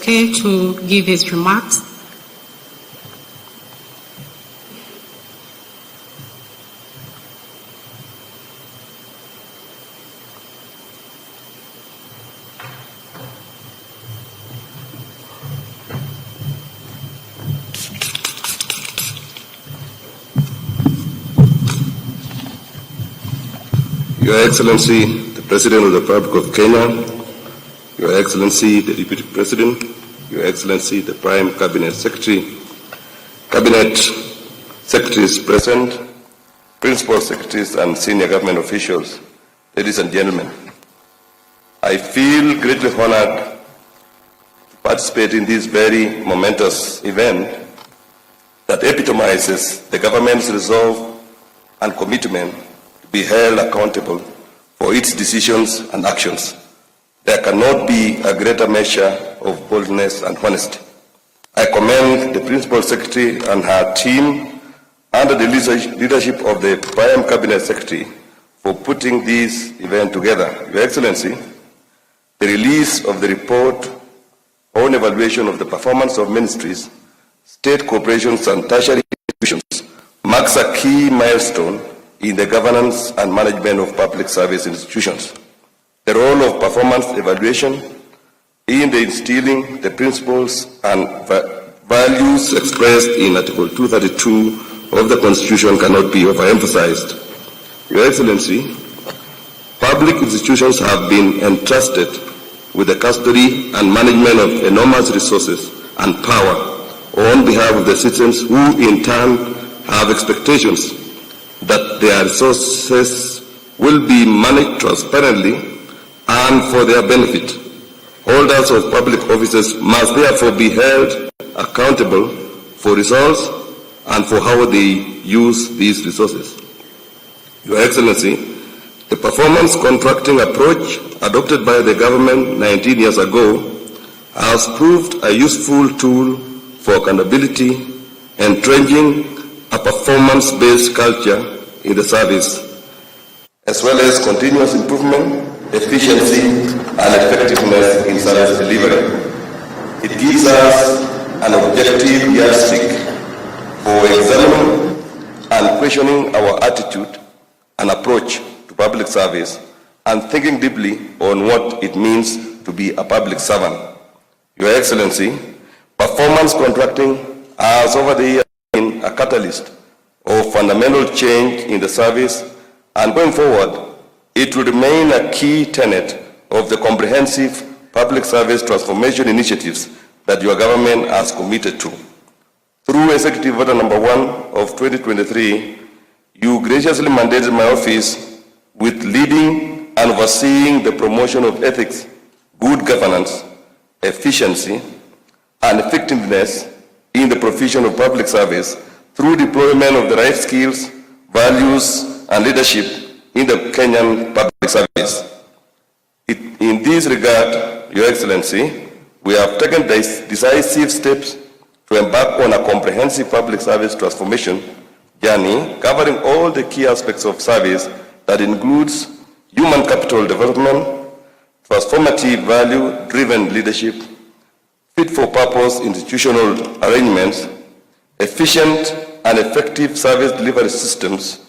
Mkate to give his remarks. Your Excellency, the President of the Republic of Kenya, Your Excellency, the Deputy President, Your Excellency, the Prime Cabinet Secretary, Cabinet Secretaries present, Principal Secretaries and Senior Government officials, ladies and gentlemen, I feel greatly honored to participate in this very momentous event that epitomizes the government's resolve and commitment be held accountable for its decisions and actions. There cannot be a greater measure of boldness and honesty. I commend the Principal Secretary and her team under the leadership of the Prime Cabinet Secretary for putting this event together. Your Excellency, the release of the report on evaluation of the performance of ministries, state corporations and tertiary institutions marks a key milestone in the governance and management of public service institutions. The role of performance evaluation in the instilling the principles and values expressed in Article 232 of the Constitution cannot be overemphasized. Your Excellency, public institutions have been entrusted with the custody and management of enormous resources and power on behalf of the citizens who in turn have expectations that their resources will be managed transparently and for their benefit. Holders of public offices must therefore be held accountable for results and for how they use these resources. Your Excellency, the performance contracting approach adopted by the government 19 years ago has proved a useful tool for accountability, entrenching a performance-based culture in the service, as well as continuous improvement, efficiency, and effectiveness in service delivery. It gives us an objective yardstick for examining and questioning our attitude and approach to public service and thinking deeply on what it means to be a public servant. Your Excellency, performance contracting has over the years been a catalyst of fundamental change in the service, and going forward, it will remain a key tenet of the comprehensive public service transformation initiatives that your government has committed to. Through Executive Order Number 1 of 2023, you graciously mandated my office with leading and overseeing the promotion of ethics, good governance, efficiency, and effectiveness in the provision of public service through deployment of the right skills, values, and leadership in the Kenyan public service. In this regard, Your Excellency, we have taken decisive steps to embark on a comprehensive public service transformation journey covering all the key aspects of service that includes human capital development, transformative value-driven leadership, fit-for-purpose institutional arrangements, efficient and effective service delivery systems,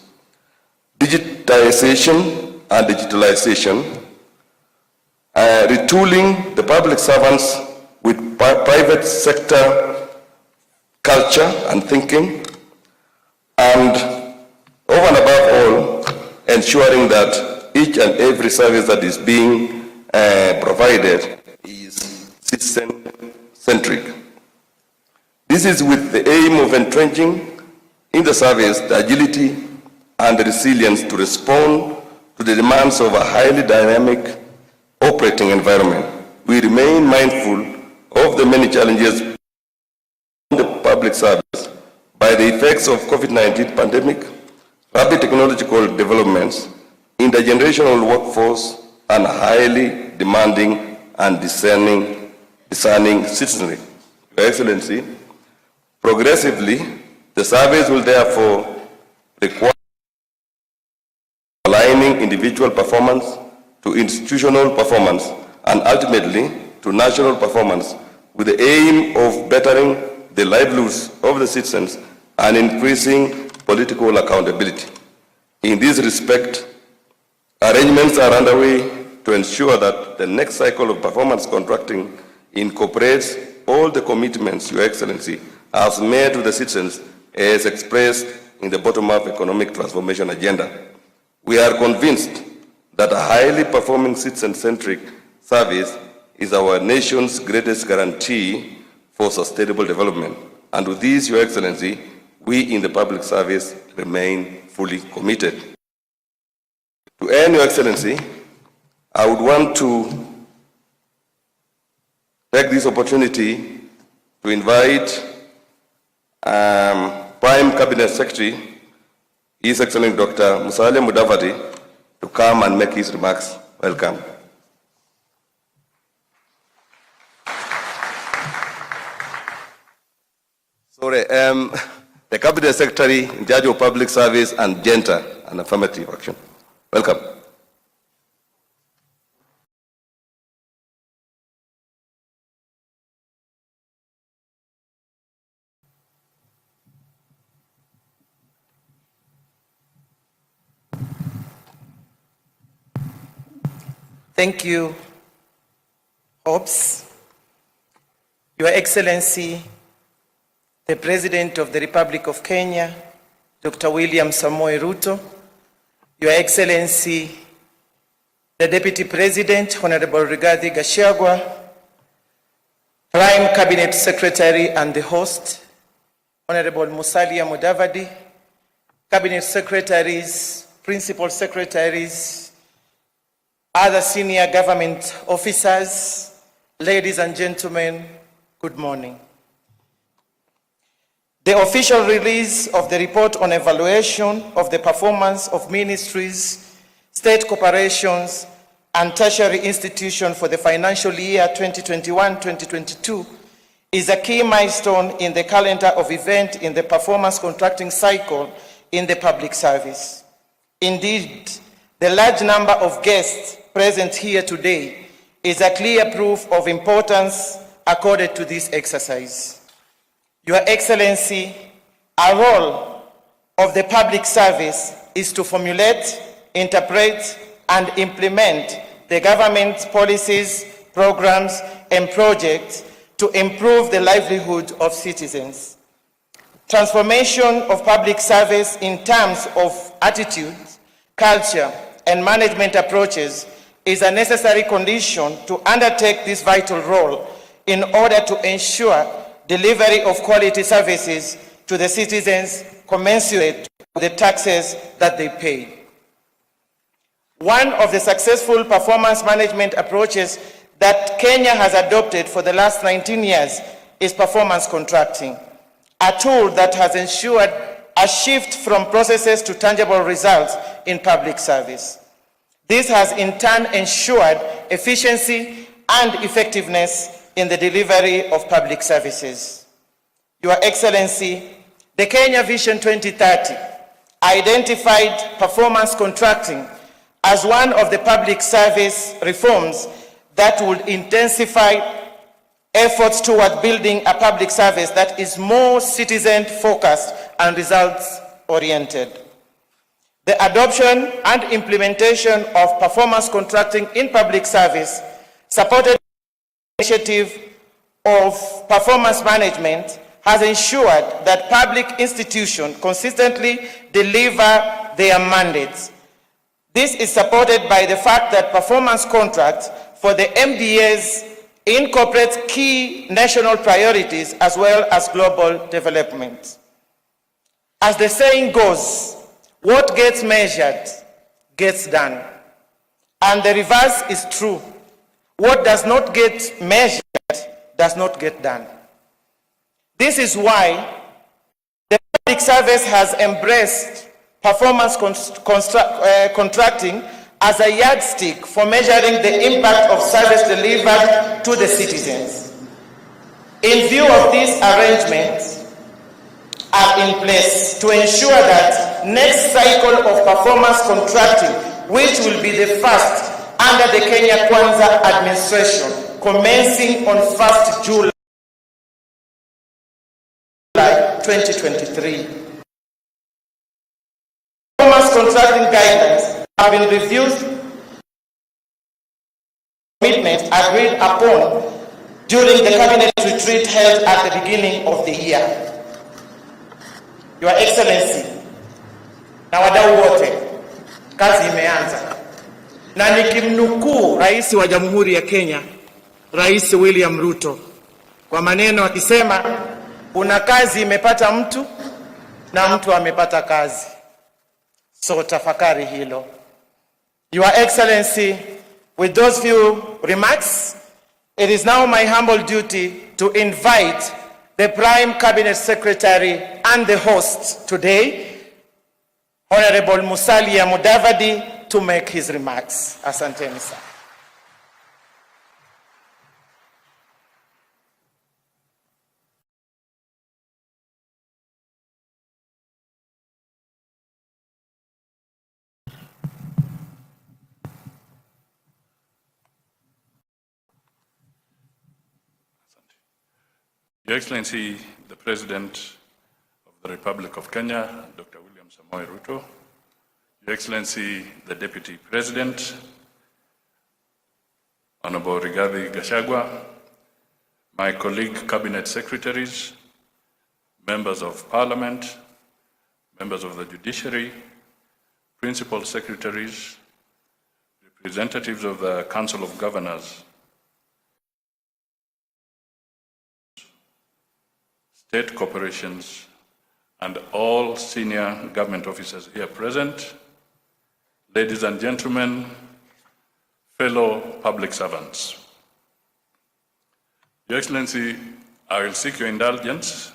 digitization and digitalization, retooling the public servants with private sector culture and thinking, and over and above all, ensuring that each and every service that is being provided is citizen-centric. This is with the aim of entrenching in the service the agility and the resilience to respond to the demands of a highly dynamic operating environment. We remain mindful of the many challenges in the public service by the effects of COVID-19 pandemic, rapid technological developments, intergenerational workforce, and highly demanding and discerning citizenry. Your Excellency, progressively, the service will therefore require aligning individual performance to institutional performance and ultimately to national performance with the aim of bettering the livelihoods of the citizens and increasing political accountability. In this respect, arrangements are underway to ensure that the next cycle of performance contracting incorporates all the commitments Your Excellency has made to the citizens as expressed in the bottom-up economic transformation agenda. We are convinced that a highly performing citizen-centric service is our nation's greatest guarantee for sustainable development. And with this, Your Excellency, we in the public service remain fully committed. To end, Your Excellency, I would want to take this opportunity to invite Prime Cabinet Secretary, His Excellency Dr. Musalia Mudavadi, to come and make his remarks. Welcome. Sorry, the Cabinet Secretary in charge of Public Service and Gender and Affirmative Action. Welcome. Thank you, Hobbs. Your Excellency, the President of the Republic of Kenya, Dr. William Samoei Ruto, Your Excellency, the Deputy President, Honorable Rigathi Gachagua, Prime Cabinet Secretary and the host, Honorable Musalia Mudavadi, Cabinet Secretaries, Principal Secretaries, other senior government officers, ladies and gentlemen, good morning. The official release of the report on evaluation of the performance of ministries, state corporations, and tertiary institutions for the financial year 2021-2022 is a key milestone in the calendar of events in the performance contracting cycle in the public service. Indeed, the large number of guests present here today is a clear proof of importance accorded to this exercise. Your Excellency, our role of the public service is to formulate, interpret, and implement the government's policies, programs, and projects to improve the livelihood of citizens. Transformation of public service in terms of attitudes, culture, and management approaches is a necessary condition to undertake this vital role in order to ensure delivery of quality services to the citizens commensurate with the taxes that they pay. One of the successful performance management approaches that Kenya has adopted for the last 19 years is performance contracting, a tool that has ensured a shift from processes to tangible results in public service. This has in turn ensured efficiency and effectiveness in the delivery of public services. Your Excellency, the Kenya Vision 2030 identified performance contracting as one of the public service reforms that would intensify efforts toward building a public service that is more citizen-focused and results-oriented. The adoption and implementation of performance contracting in public service supported the initiative of performance management has ensured that public institutions consistently deliver their mandates. This is supported by the fact that performance contracts for the MDAs incorporate key national priorities as well as global development. As the saying goes, what gets measured gets done. And the reverse is true. What does not get measured does not get done. This is why the public service has embraced performance contracting as a yardstick for measuring the impact of service delivered to the citizens. In view of these arrangements are in place to ensure that next cycle of performance contracting, which will be the first under the Kenya Kwanza administration, commencing on 1st July 2023. Performance contracting guidelines have been reviewed, commitments agreed upon during the cabinet retreat held at the beginning of the year. Your Excellency, na wadau wote, kazi imeanza. Na nikimnukuu Rais wa Jamhuri ya Kenya, Rais William Ruto, kwa maneno akisema, kuna kazi imepata mtu na mtu amepata kazi. So tafakari hilo. Your Excellency, with those few remarks, it is now my humble duty to invite the Prime Cabinet Secretary and the host today, Honorable Musalia Mudavadi, to make his remarks. Asanteni sana. Your Excellency, the President of the Republic of Kenya, Dr. William Samoei Ruto, Your Excellency, the Deputy President, Honorable Rigathi Gachagua, my colleague Cabinet Secretaries, Members of Parliament, Members of the Judiciary, Principal Secretaries, representatives of the Council of Governors, state corporations, and all senior government officers here present, ladies and gentlemen, fellow public servants. Your Excellency, I will seek your indulgence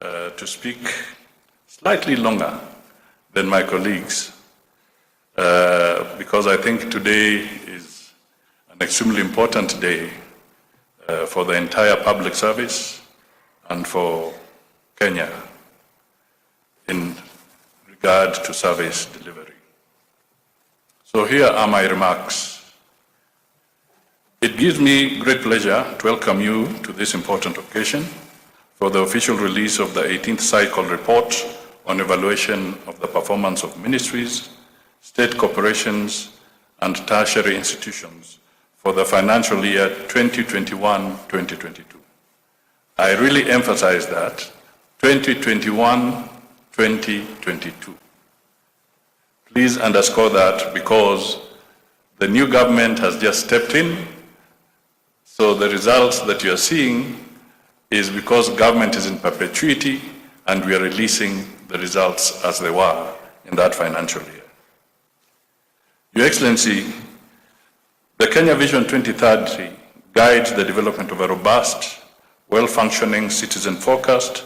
to speak slightly longer than my colleagues, because I think today is an extremely important day for the entire public service and for Kenya in regard to service delivery. So here are my remarks. It gives me great pleasure to welcome you to this important occasion for the official release of the 18th cycle report on evaluation of the performance of ministries, state corporations, and tertiary institutions for the financial year 2021-2022. I really emphasize that 2021-2022. Please underscore that because the new government has just stepped in, so the results that you are seeing is because government is in perpetuity and we are releasing the results as they were in that financial year. Your Excellency, the Kenya Vision 2030 guides the development of a robust, well-functioning, citizen-focused,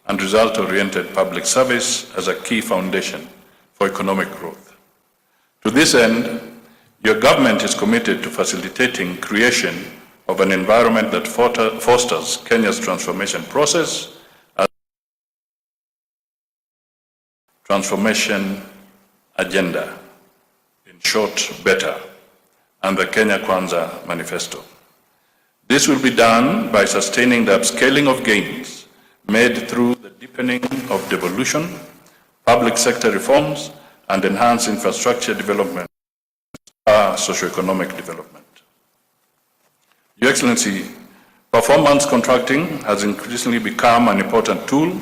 and result-oriented public service as a key foundation for economic growth. To this end, your government is committed to facilitating creation of an environment that fosters Kenya's transformation process as transformation agenda, in short, better, and the Kenya Kwanza Manifesto. This will be done by sustaining the upscaling of gains made through the deepening of devolution, public sector reforms, and enhanced infrastructure development, socioeconomic development. Your Excellency, performance contracting has increasingly become an important tool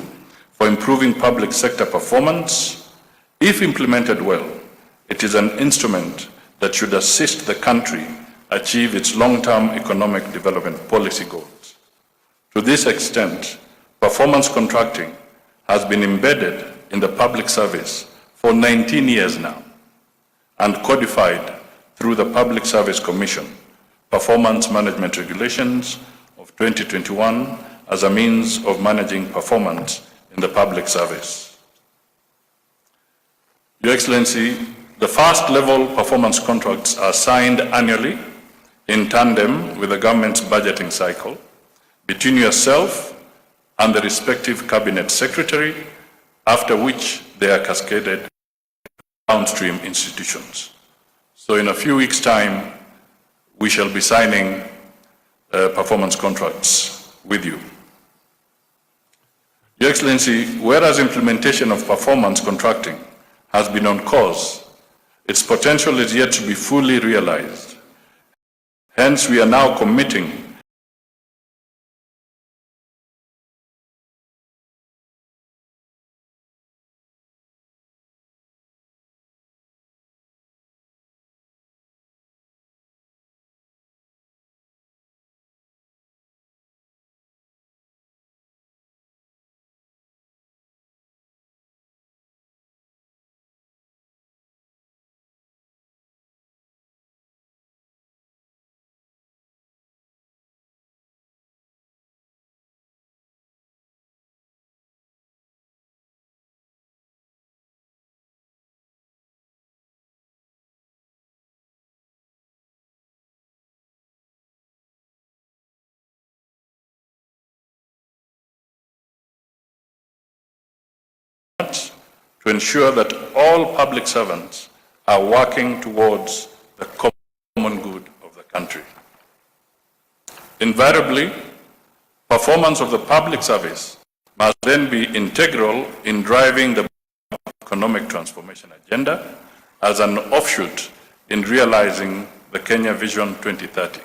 for improving public sector performance. If implemented well, it is an instrument that should assist the country achieve its long-term economic development policy goals. To this extent, performance contracting has been embedded in the public service for 19 years now and codified through the Public Service Commission Performance Management Regulations of 2021 as a means of managing performance in the public service. Your Excellency, the first level performance contracts are signed annually in tandem with the government's budgeting cycle between yourself and the respective cabinet secretary, after which they are cascaded downstream institutions. So in a few weeks' time, we shall be signing performance contracts with you. Your Excellency, whereas implementation of performance contracting has been on course, its potential is yet to be fully realized. Hence, we are now committing to ensure that all public servants are working towards the common good of the country. Invariably, performance of the public service must then be integral in driving the economic transformation agenda as an offshoot in realizing the Kenya Vision 2030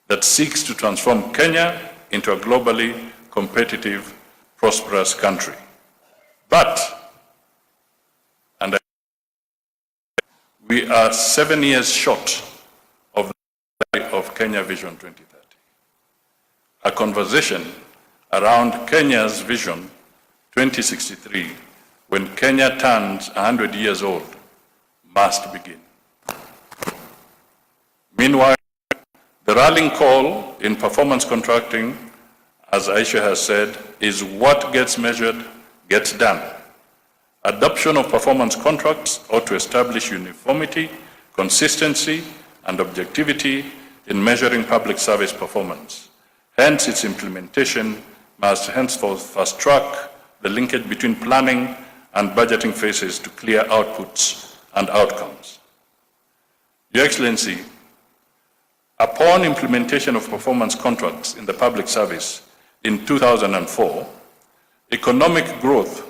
that seeks to transform Kenya into a globally competitive, prosperous country. But, and we are 7 years short of Kenya Vision 2030. A conversation around Kenya's Vision 2063, when Kenya turns 100 years old, must begin. Meanwhile, the rallying call in performance contracting, as Aisha has said, is what gets measured gets done. Adoption of performance contracts ought to establish uniformity, consistency, and objectivity in measuring public service performance. Hence, its implementation must henceforth fast-track the linkage between planning and budgeting phases to clear outputs and outcomes. Your Excellency, upon implementation of performance contracts in the public service in 2004, economic growth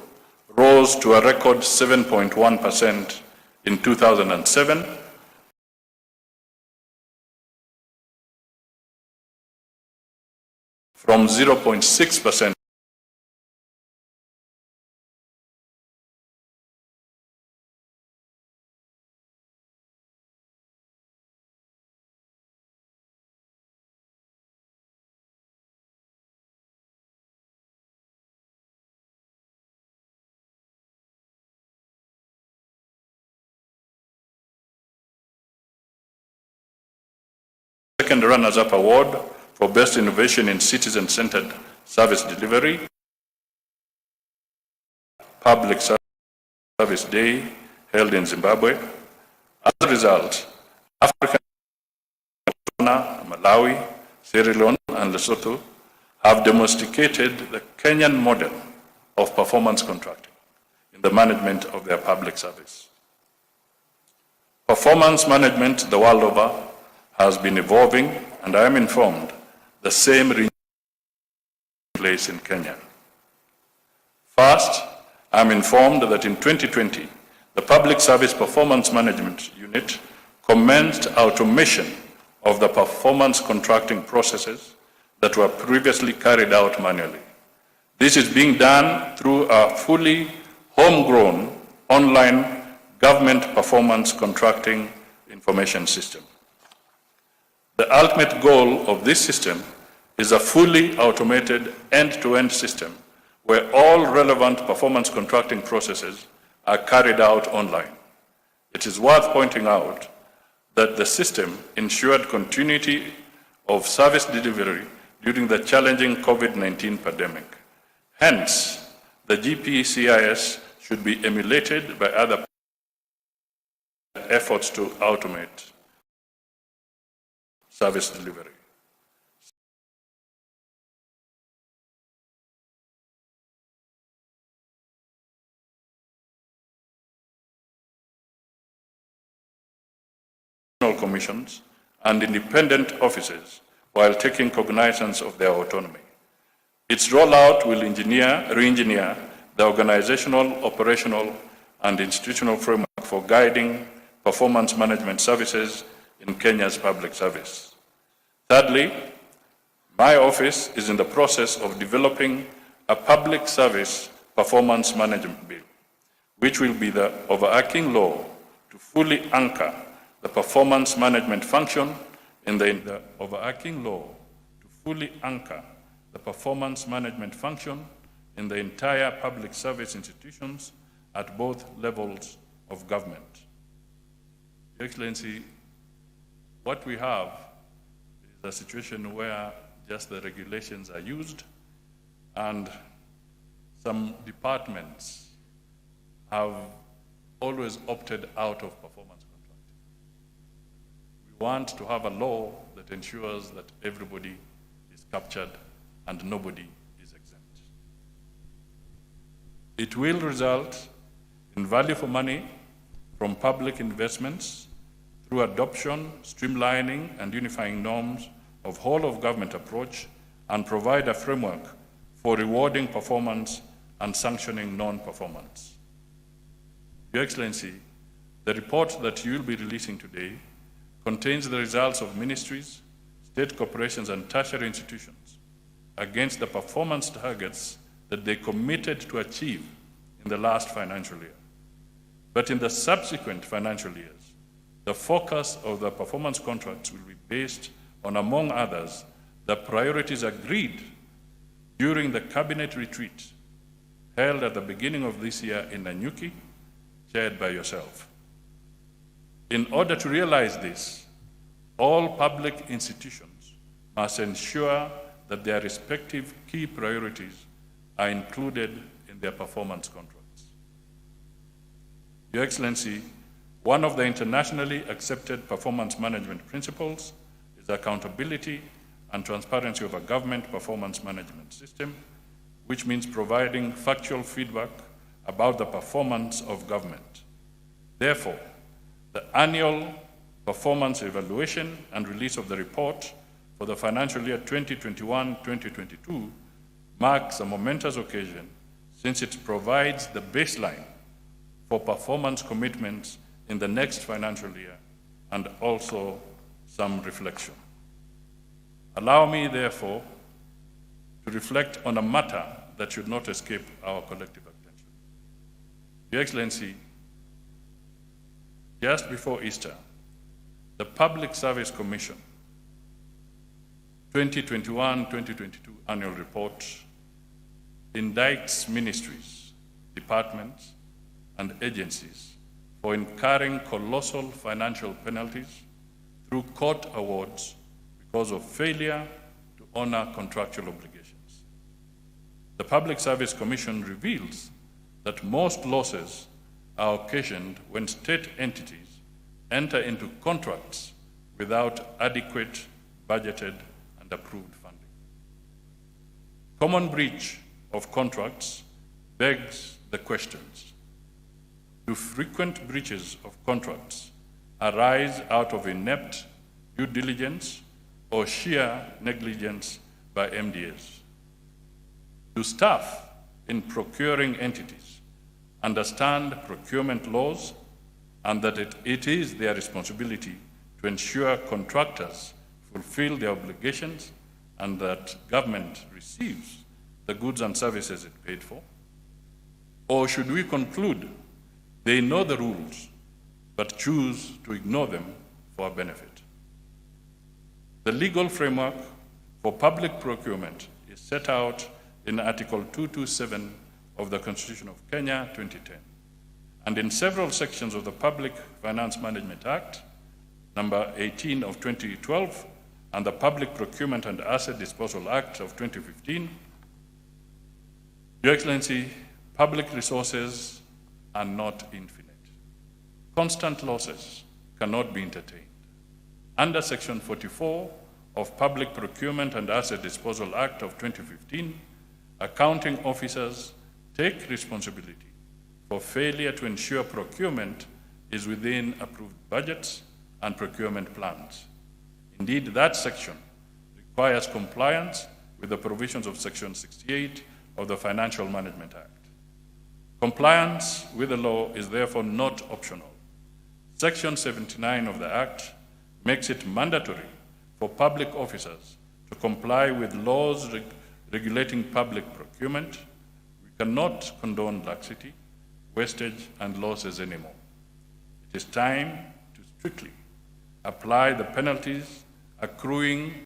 rose to a record 7.1% in 2007, from 0.6% second runners-up award for Best Innovation in Citizen-Centered Service Delivery, Public Service Day held in Zimbabwe. As a result, African, Malawi, Sierra Leone, and Lesotho have domesticated the Kenyan model of performance contracting in the management of their public service. Performance management the world over has been evolving, and I am informed the same renewal takes place in Kenya. First, I am informed that in 2020, the Public Service Performance Management Unit commenced automation of the performance contracting processes that were previously carried out manually. This is being done through a fully homegrown online government performance contracting information system. The ultimate goal of this system is a fully automated end-to-end system where all relevant performance contracting processes are carried out online. It is worth pointing out that the system ensured continuity of service delivery during the challenging COVID-19 pandemic. Hence, the GPCIS should be emulated by other efforts to automate service delivery. Commissions and independent offices while taking cognizance of their autonomy. Its rollout will re-engineer the organizational, operational, and institutional framework for guiding performance management services in Kenya's public service. Thirdly, my office is in the process of developing a public service performance management bill, which will be the overarching law to fully anchor the performance management function in the overarching law to fully anchor the performance management function in the entire public service institutions at both levels of government. Your Excellency, what we have is a situation where just the regulations are used and some departments have always opted out of performance contracting. We want to have a law that ensures that everybody is captured and nobody is exempt. It will result in value for money from public investments through adoption, streamlining, and unifying norms of whole-of-government approach, and provide a framework for rewarding performance and sanctioning non-performance. Your Excellency, the report that you will be releasing today contains the results of ministries, state corporations, and tertiary institutions against the performance targets that they committed to achieve in the last financial year. But in the subsequent financial years, the focus of the performance contracts will be based on, among others, the priorities agreed during the cabinet retreat held at the beginning of this year in Nanyuki, chaired by yourself. In order to realize this, all public institutions must ensure that their respective key priorities are included in their performance contracts. Your Excellency, one of the internationally accepted performance management principles is accountability and transparency of a government performance management system, which means providing factual feedback about the performance of government. Therefore, the annual performance evaluation and release of the report for the financial year 2021-2022 marks a momentous occasion, since it provides the baseline for performance commitments in the next financial year and also some reflection. Allow me, therefore, to reflect on a matter that should not escape our collective attention. Your Excellency, just before Easter, the Public Service Commission 2021-2022 annual report indicts ministries, departments, and agencies for incurring colossal financial penalties through court awards because of failure to honor contractual obligations. The Public Service Commission reveals that most losses are occasioned when state entities enter into contracts without adequate budgeted and approved funding. Common breach of contracts begs the questions: do frequent breaches of contracts arise out of inept due diligence or sheer negligence by MDAs? Do staff in procuring entities understand procurement laws and that it is their responsibility to ensure contractors fulfill their obligations and that government receives the goods and services it paid for? Or should we conclude they know the rules but choose to ignore them for a benefit? The legal framework for public procurement is set out in Article 227 of the Constitution of Kenya 2010, and in several sections of the Public Finance Management Act, number 18 of 2012, and the Public Procurement and Asset Disposal Act of 2015. Your Excellency, public resources are not infinite. Constant losses cannot be entertained. Under Section 44 of Public Procurement and Asset Disposal Act of 2015, accounting officers take responsibility for failure to ensure procurement is within approved budgets and procurement plans. Indeed, that section requires compliance with the provisions of Section 68 of the Financial Management Act. Compliance with the law is therefore not optional. Section 79 of the Act makes it mandatory for public officers to comply with laws regulating public procurement. We cannot condone laxity, wastage, and losses anymore. It is time to strictly apply the penalties accruing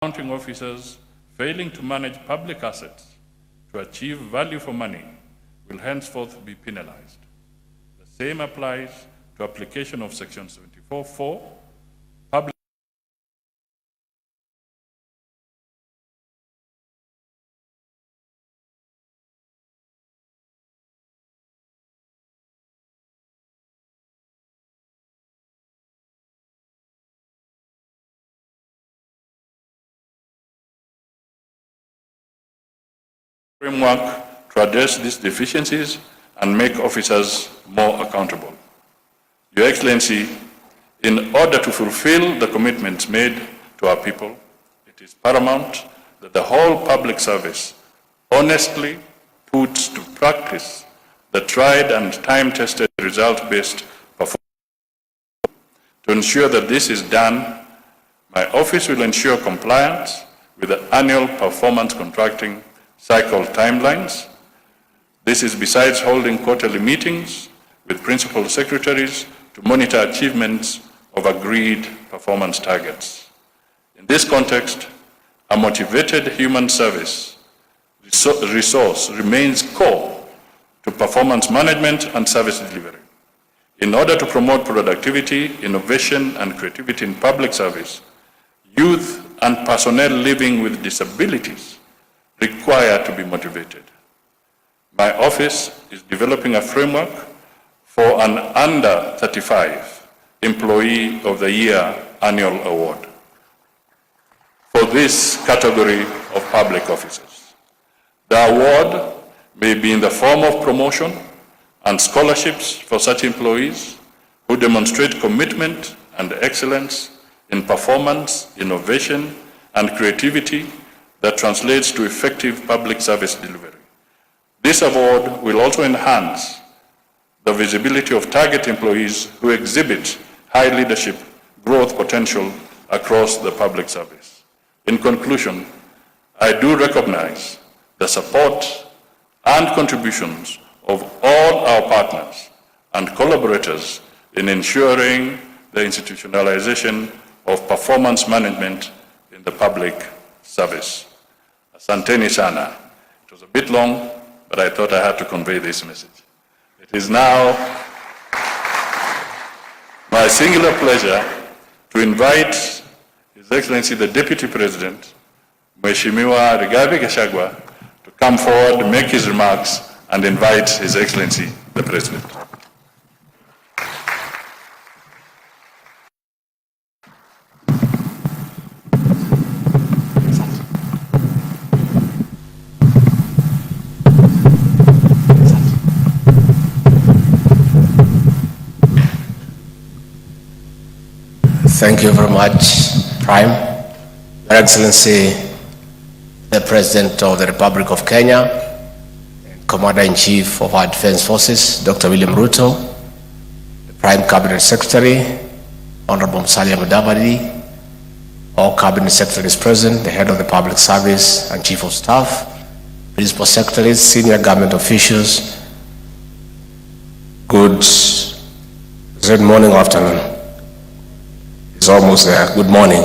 accounting officers failing to manage public assets to achieve value for money will henceforth be penalized. The same applies to application of Section 74(4), public framework to address these deficiencies and make officers more accountable. Your Excellency, in order to fulfill the commitments made to our people, it is paramount that the whole public service honestly puts to practice the tried and time-tested result-based performance. To ensure that this is done, my office will ensure compliance with the annual performance contracting cycle timelines. This is besides holding quarterly meetings with principal secretaries to monitor achievements of agreed performance targets. In this context, a motivated human service resource remains core to performance management and service delivery. In order to promote productivity, innovation, and creativity in public service, youth and personnel living with disabilities require to be motivated. My office is developing a framework for an under 35 Employee of the Year annual award for this category of public officers. The award may be in the form of promotion and scholarships for such employees who demonstrate commitment and excellence in performance, innovation, and creativity that translates to effective public service delivery. This award will also enhance the visibility of target employees who exhibit high leadership growth potential across the public service. In conclusion, I do recognize the support and contributions of all our partners and collaborators in ensuring the institutionalization of performance management in the public service. Asanteni sana. It was a bit long, but I thought I had to convey this message. It is now my singular pleasure to invite His Excellency the Deputy President, Mheshimiwa Rigathi Gachagua, to come forward, make his remarks, and invite His Excellency the President. Thank you very much, Prime. Your Excellency, the President of the Republic of Kenya, Commander-in-Chief of our Defense Forces, Dr. William Ruto, the Prime Cabinet Secretary, Honorable Musalia Mudavadi, all Cabinet Secretaries present, the Head of the Public Service and Chief of Staff, Principal Secretaries, Senior Government Officials, good morning or afternoon. It's almost there. Good morning.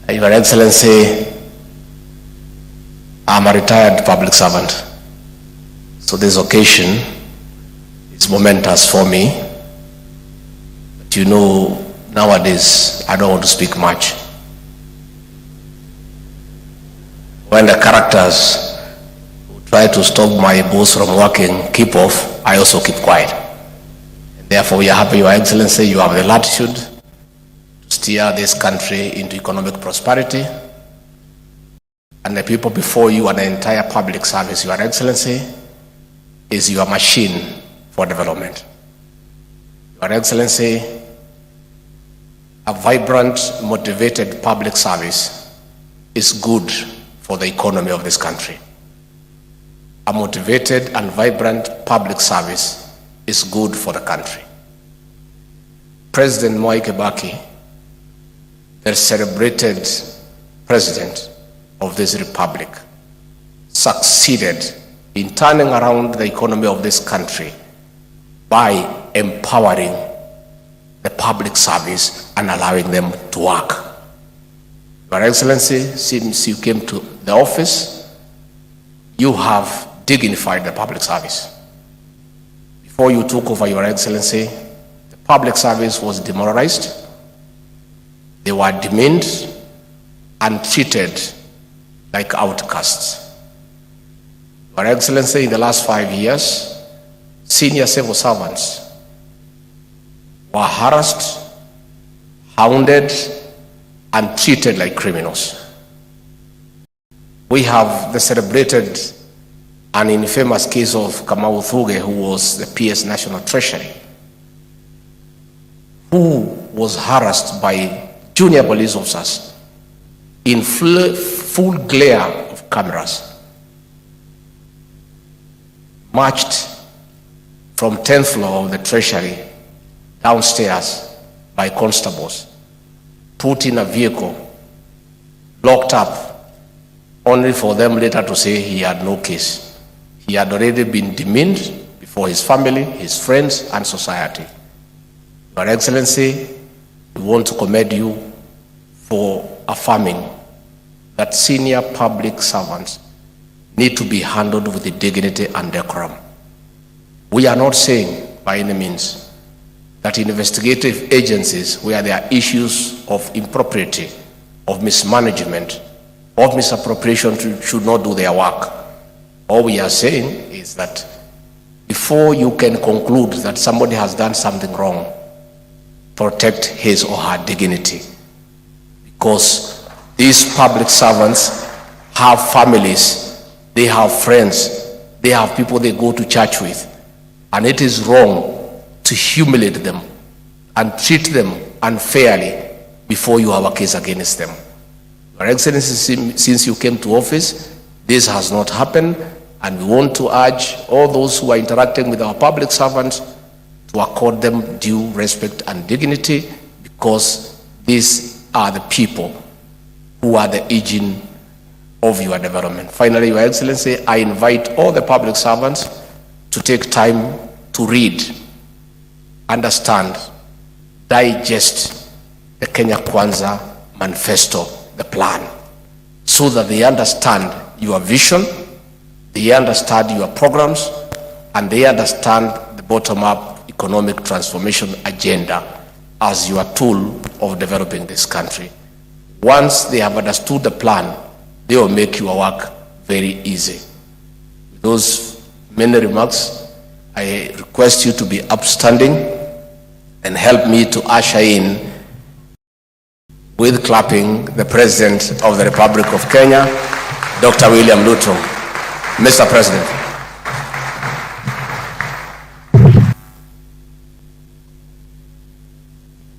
Your Excellency, I'm a retired public servant, so this occasion is momentous for me. But you know, nowadays, I don't want to speak much. When the characters who try to stop my boss from working keep off, I also keep quiet. And therefore, we are happy, Your Excellency, you have the latitude to steer this country into economic prosperity. And the people before you and the entire public service, Your Excellency, is your machine for development. Your Excellency, a vibrant, motivated public service is good for the economy of this country. A motivated and vibrant public service is good for the country. President Mwai Kibaki, the celebrated president of this republic, succeeded in turning around the economy of this country by empowering the public service and allowing them to work. Your Excellency, since you came to the office, you have dignified the public service. Before you took over, Your Excellency, the public service was demoralized. They were demeaned and treated like outcasts. Your Excellency, in the last 5 years, senior civil servants were harassed, hounded, and treated like criminals. We have the celebrated and infamous case of Kamau Thuge, who was the PS National Treasury, who was harassed by junior police officers in full glare of cameras, marched from 10th floor of the Treasury downstairs by constables, put in a vehicle, locked up, only for them later to say he had no case. He had already been demeaned before his family, his friends, and society. Your Excellency, we want to commend you for affirming that senior public servants need to be handled with the dignity and decorum. We are not saying by any means that investigative agencies where there are issues of impropriety, of mismanagement, of misappropriation should not do their work. All we are saying is that before you can conclude that somebody has done something wrong, protect his or her dignity. Because these public servants have families, they have friends, they have people they go to church with, and it is wrong to humiliate them and treat them unfairly before you have a case against them. Your Excellency, since you came to office, this has not happened, and we want to urge all those who are interacting with our public servants to accord them due respect and dignity, because these are the people who are the engine of your development. Finally, Your Excellency, I invite all the public servants to take time to read, understand, digest the Kenya Kwanza manifesto, the plan, so that they understand your vision, they understand your programs, and they understand the bottom-up economic transformation agenda as your tool of developing this country. Once they have understood the plan, they will make your work very easy. With those many remarks, I request you to be upstanding and help me to usher in, with clapping, the President of the Republic of Kenya, Dr. William Ruto. Mr. President.